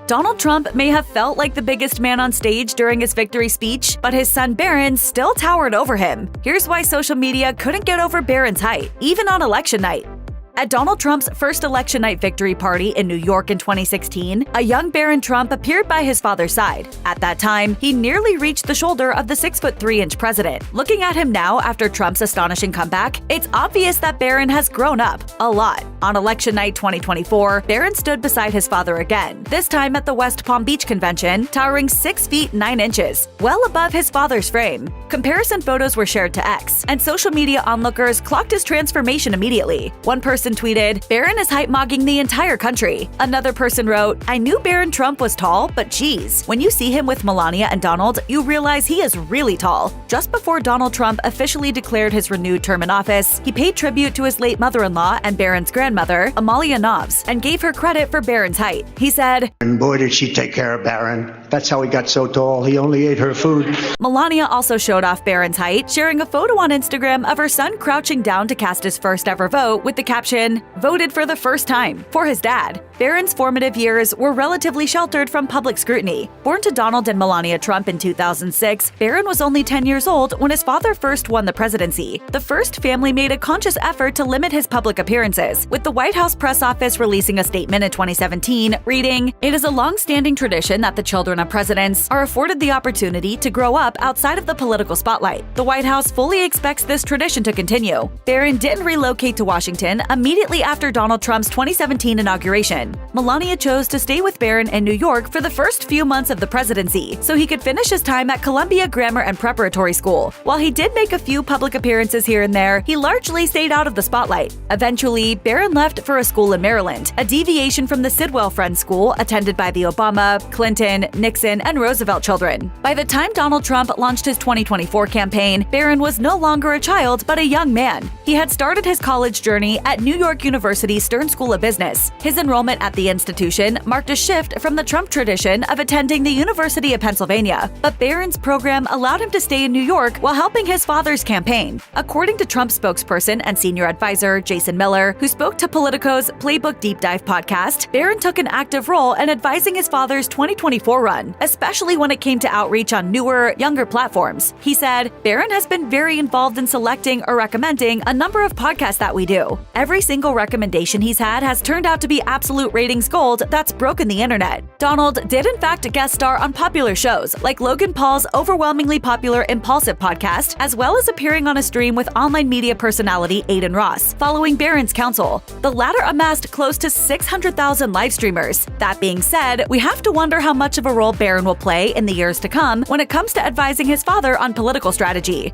Donald Trump may have felt like the biggest man on stage during his victory speech, but his son Barron still towered over him. Here's why social media couldn't get over Barron's height, even on election night. At Donald Trump's first election night victory party in New York in 2016, a young Barron Trump appeared by his father's side. At that time, he nearly reached the shoulder of the 6'3" president. Looking at him now after Trump's astonishing comeback, it's obvious that Barron has grown up a lot. On election night 2024, Barron stood beside his father again, this time at the West Palm Beach convention, towering 6 feet 9 inches, well above his father's frame. Comparison photos were shared to X, and social media onlookers clocked his transformation immediately. One person tweeted, "Barron is hype-mogging the entire country." Another person wrote, "I knew Barron Trump was tall, but geez, when you see him with Melania and Donald, you realize he is really tall." Just before Donald Trump officially declared his renewed term in office, he paid tribute to his late mother-in-law and Barron's grandmother, Amalia Knobs, and gave her credit for Barron's height. He said, "And boy, did she take care of Barron. That's how he got so tall. He only ate her food." Melania also showed off Barron's height, sharing a photo on Instagram of her son crouching down to cast his first ever vote with the caption, "Voted for the first time," for his dad. Barron's formative years were relatively sheltered from public scrutiny. Born to Donald and Melania Trump in 2006, Barron was only 10 years old when his father first won the presidency. The first family made a conscious effort to limit his public appearances, with the White House press office releasing a statement in 2017 reading, "It is a long-standing tradition that the children of presidents are afforded the opportunity to grow up outside of the political spotlight. The White House fully expects this tradition to continue." Barron didn't relocate to Washington immediately after Donald Trump's 2017 inauguration. Melania chose to stay with Barron in New York for the first few months of the presidency, so he could finish his time at Columbia Grammar and Preparatory School. While he did make a few public appearances here and there, he largely stayed out of the spotlight. Eventually, Barron left for a school in Maryland, a deviation from the Sidwell Friends School attended by the Obama, Clinton, Nixon, and Roosevelt children. By the time Donald Trump launched his 2024 campaign, Barron was no longer a child but a young man. He had started his college journey at New York University's Stern School of Business. His enrollment at the institution marked a shift from the Trump tradition of attending the University of Pennsylvania, but Barron's program allowed him to stay in New York while helping his father's campaign. According to Trump spokesperson and senior advisor Jason Miller, who spoke to Politico's Playbook Deep Dive podcast, Barron took an active role in advising his father's 2024 run, especially when it came to outreach on newer, younger platforms. He said, "Barron has been very involved in selecting or recommending a number of podcasts that we do. Every single recommendation he's had has turned out to be absolute ratings gold that's broken the internet." Donald did in fact guest star on popular shows like Logan Paul's overwhelmingly popular Impulsive podcast, as well as appearing on a stream with online media personality Aiden Ross, following Barron's counsel. The latter amassed close to 600,000 live streamers. That being said, we have to wonder how much of a role Barron will play in the years to come when it comes to advising his father on political strategy.